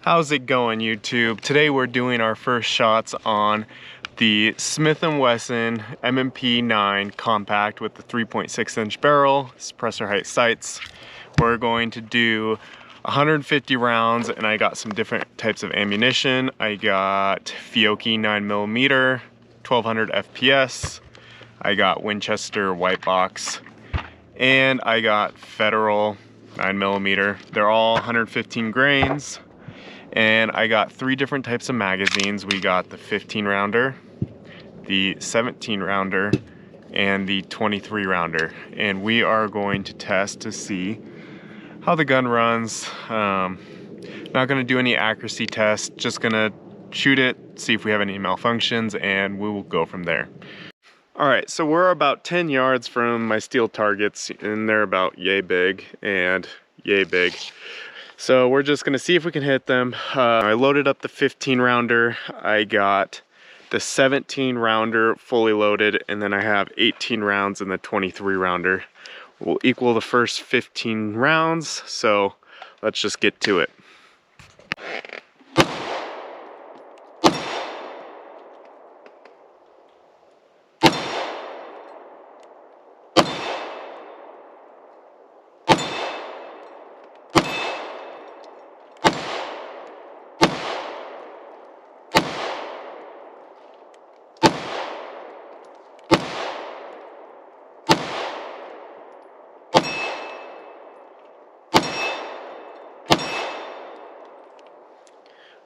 How's it going, YouTube? Today we're doing our first shots on the Smith & Wesson M&P 9 compact with the 3.6-inch barrel, suppressor height sights. We're going to do 150 rounds, and I got some different types of ammunition. I got Fiocchi 9mm, 1200 FPS. I got Winchester white box, and I got Federal 9mm. They're all 115 grains. And I got 3 different types of magazines. We got the 15 rounder, the 17 rounder, and the 23 rounder. And we are going to test to see how the gun runs. Not gonna do any accuracy tests, just gonna shoot it, see if we have any malfunctions, and we will go from there. All right, so we're about 10 yards from my steel targets, and they're about yay big and yay big. So we're just gonna see if we can hit them. I loaded up the 15 rounder. I got the 17 rounder fully loaded, and then I have 18 rounds in the 23 rounder. Will equal the first 15 rounds, so let's just get to it.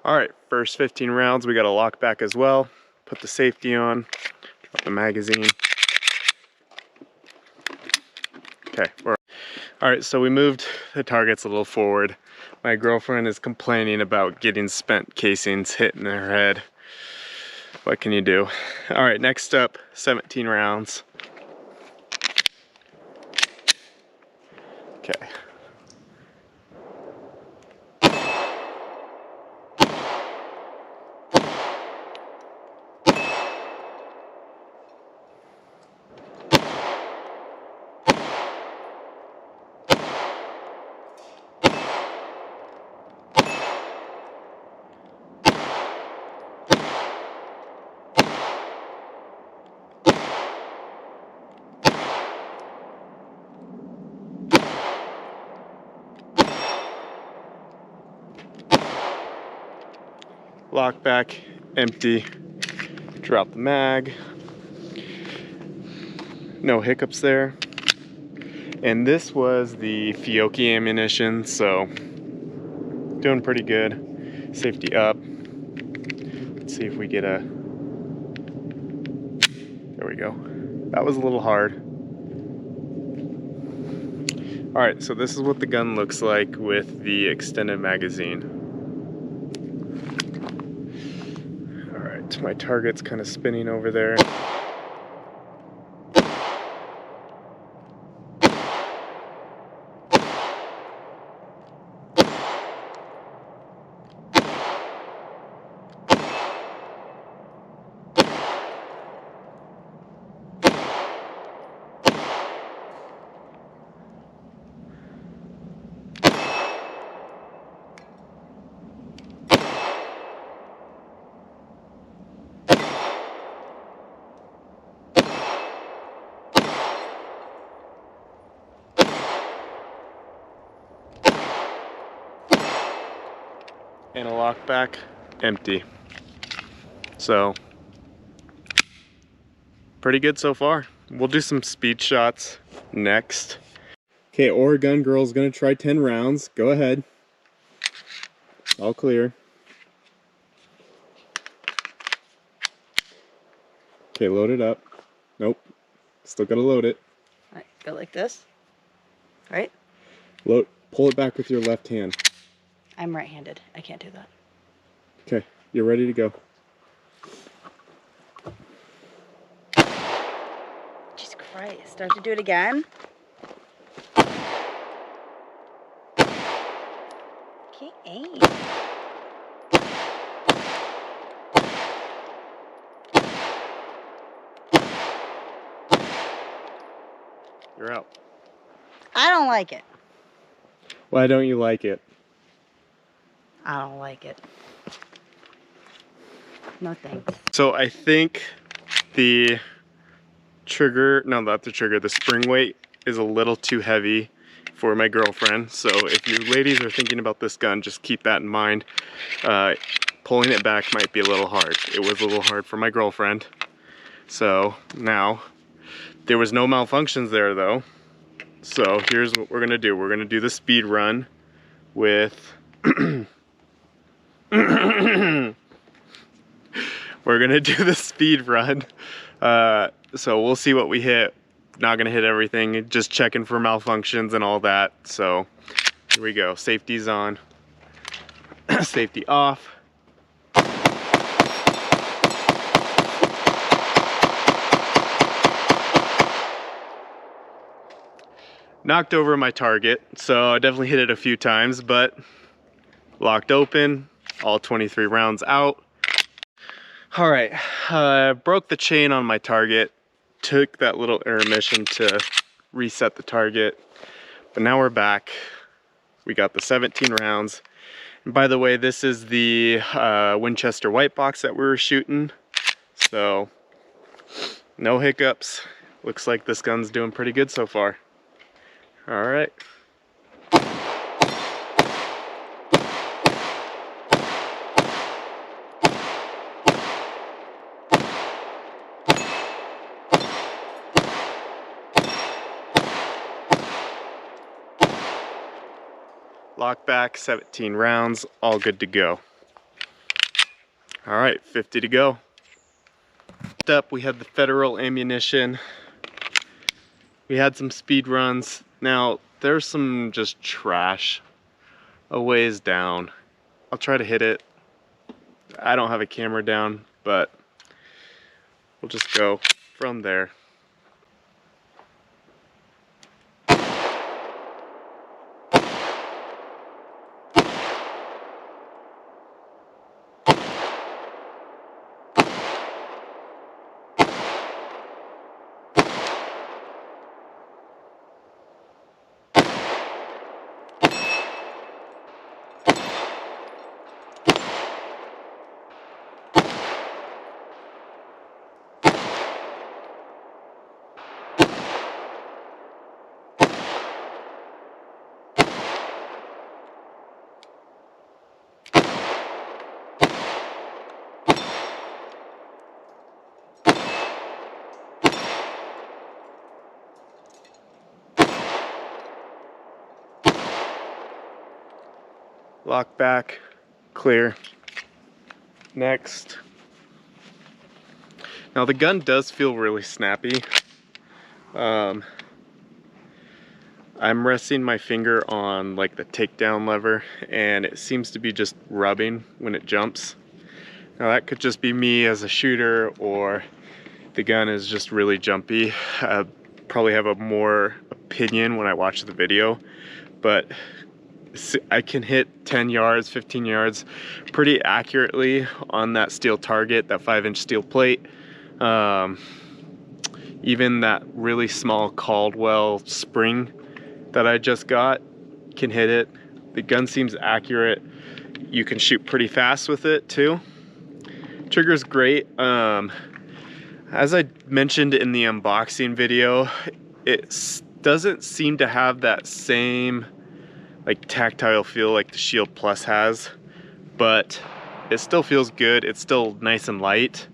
All right, first 15 rounds, we got a lock back as well. Put the safety on, drop the magazine. Okay, all right, so we moved the targets a little forward. My girlfriend is complaining about getting spent casings hit in her head. What can you do? All right, next up, 17 rounds. Okay. Lock back, empty, drop the mag. No hiccups there. And this was the Fiocchi ammunition, so doing pretty good. Safety up. Let's see if we get a, there we go. That was a little hard. All right, so this is what the gun looks like with the extended magazine. My target's kind of spinning over there. And a lock back, empty. So, pretty good so far. We'll do some speed shots next. Okay, Oregon girl's gonna try 10 rounds. Go ahead. All clear. Okay, load it up. Nope. Still gotta load it. All right, go like this. Right? Pull it back with your left hand. I'm right-handed. I can't do that. Okay, you're ready to go. Jesus Christ. Do I have to do it again? Can't aim. You're out. I don't like it. Why don't you like it? I don't like it. No thanks. So I think the trigger, no, not the trigger, the spring weight is a little too heavy for my girlfriend. So if you ladies are thinking about this gun, just keep that in mind. Pulling it back might be a little hard. It was a little hard for my girlfriend. So now, there was no malfunctions there though. So here's what we're gonna do. We're gonna do the speed run with we're gonna do the speed run. So we'll see what we hit. Not gonna hit everything, just checking for malfunctions and all that. So here we go. Safety's on. Safety off. Knocked over my target, so I definitely hit it a few times, but locked open, all 23 rounds out. All right, broke the chain on my target, took that little intermission to reset the target, but now we're back. We got the 17 rounds. And by the way, this is the Winchester white box that we were shooting, so no hiccups. Looks like this gun's doing pretty good so far. All right. Lock back, 17 rounds, all good to go. All right, 50 to go. Next up, we had the Federal ammunition. We had some speed runs. Now, there's some just trash a ways down. I'll try to hit it. I don't have a camera down, but we'll just go from there. Lock back, clear. Next. Now the gun does feel really snappy. I'm resting my finger on like the takedown lever and it seems to be just rubbing when it jumps. Now that could just be me as a shooter or the gun is just really jumpy. I probably have a more opinion when I watch the video, but I can hit 10 yards, 15 yards pretty accurately on that steel target, that 5-inch steel plate. Even that really small Caldwell spring that I just got can hit it. The gun seems accurate. You can shoot pretty fast with it too. Trigger's great. As I mentioned in the unboxing video, it doesn't seem to have that same like tactile feel like the Shield Plus has, but it still feels good. It's still nice and light,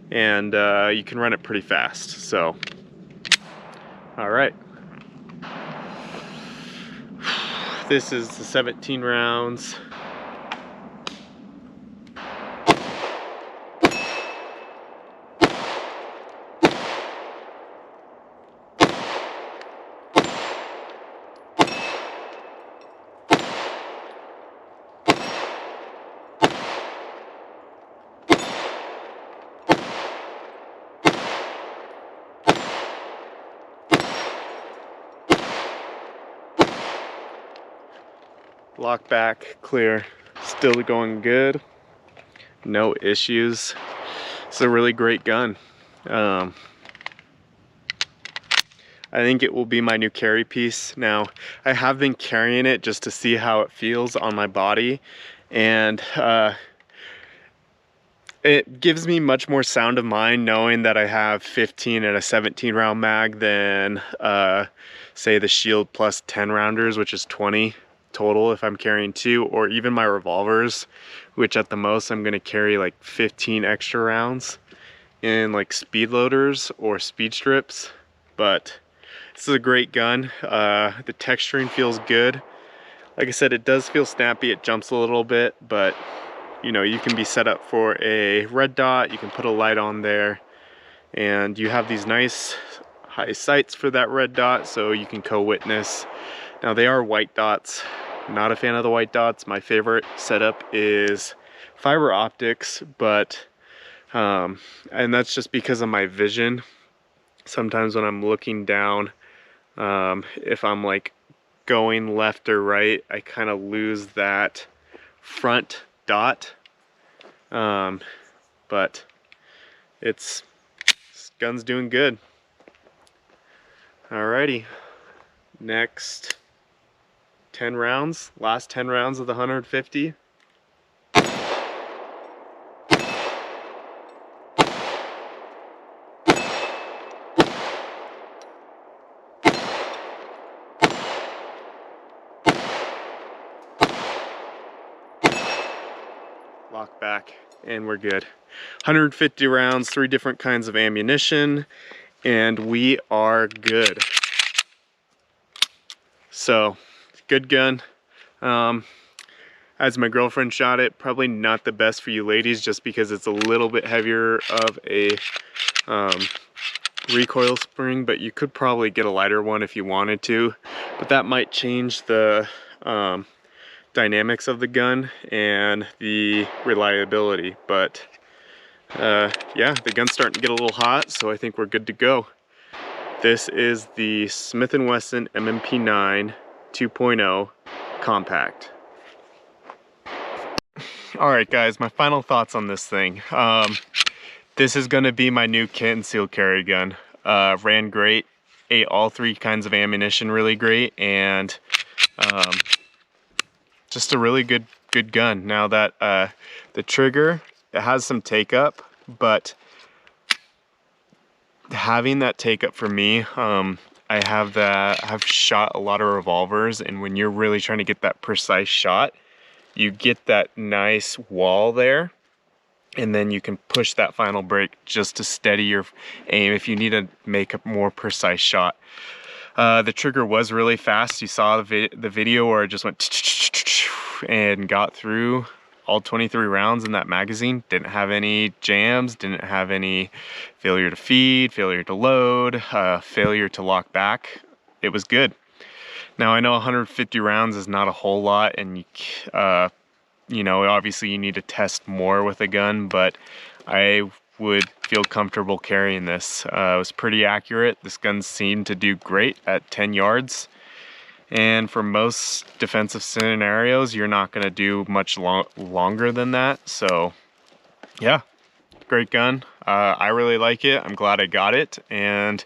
and you can run it pretty fast. So, all right. This is the 17 rounds. Lock back, clear, still going good, no issues. It's a really great gun. I think it will be my new carry piece. Now, I have been carrying it just to see how it feels on my body, And it gives me much more sound of mind knowing that I have 15 and a 17 round mag than say the Shield Plus 10 rounders, which is 20 total if I'm carrying 2, or even my revolvers, which at the most I'm gonna carry like 15 extra rounds in like speed loaders or speed strips. But this is a great gun. The texturing feels good. Like I said, it does feel snappy, it jumps a little bit, but you know, you can be set up for a red dot, you can put a light on there, and you have these nice high sights for that red dot, so you can co-witness. Now they are white dots. Not a fan of the white dots. My favorite setup is fiber optics, but and that's just because of my vision. Sometimes when I'm looking down, if I'm like going left or right, I kind of lose that front dot. But this gun's doing good. Alrighty, next 10 rounds, last 10 rounds of the 150. Lock back and we're good. 150 rounds, 3 different kinds of ammunition, and we are good. So, good gun. As my girlfriend shot it, probably not the best for you ladies just because it's a little bit heavier of a recoil spring, but you could probably get a lighter one if you wanted to. But that might change the dynamics of the gun and the reliability. But yeah, the gun's starting to get a little hot, so I think we're good to go. This is the Smith & Wesson MMP9 2.0 compact. All right, guys, my final thoughts on this thing. This is gonna be my new kit and seal carry gun. Ran great, ate all 3 kinds of ammunition really great, and just a really good gun. Now that the trigger, it has some take up, but having that take up for me, I've shot a lot of revolvers, and when you're really trying to get that precise shot, you get that nice wall there, and then you can push that final brake just to steady your aim if you need to make a more precise shot. The trigger was really fast. You saw the video where it just went and got through all 23 rounds in that magazine. Didn't have any jams, didn't have any failure to feed, failure to load, failure to lock back. It was good. Now I know 150 rounds is not a whole lot, and you know, obviously you need to test more with a gun, but I would feel comfortable carrying this. It was pretty accurate. This gun seemed to do great at 10 yards. And for most defensive scenarios, you're not going to do much longer than that. So yeah, great gun. I really like it. I'm glad I got it. And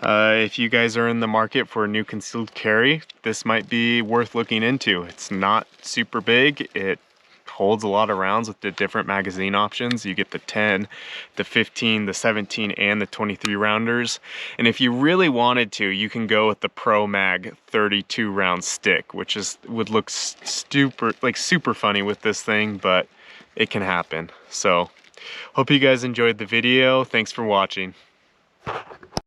if you guys are in the market for a new concealed carry, this might be worth looking into. It's not super big. It holds a lot of rounds with the different magazine options. You get the 10, the 15, the 17, and the 23 rounders. And if you really wanted to, you can go with the Pro Mag 32 round stick, which would look super funny with this thing, but it can happen. So hope you guys enjoyed the video. Thanks for watching.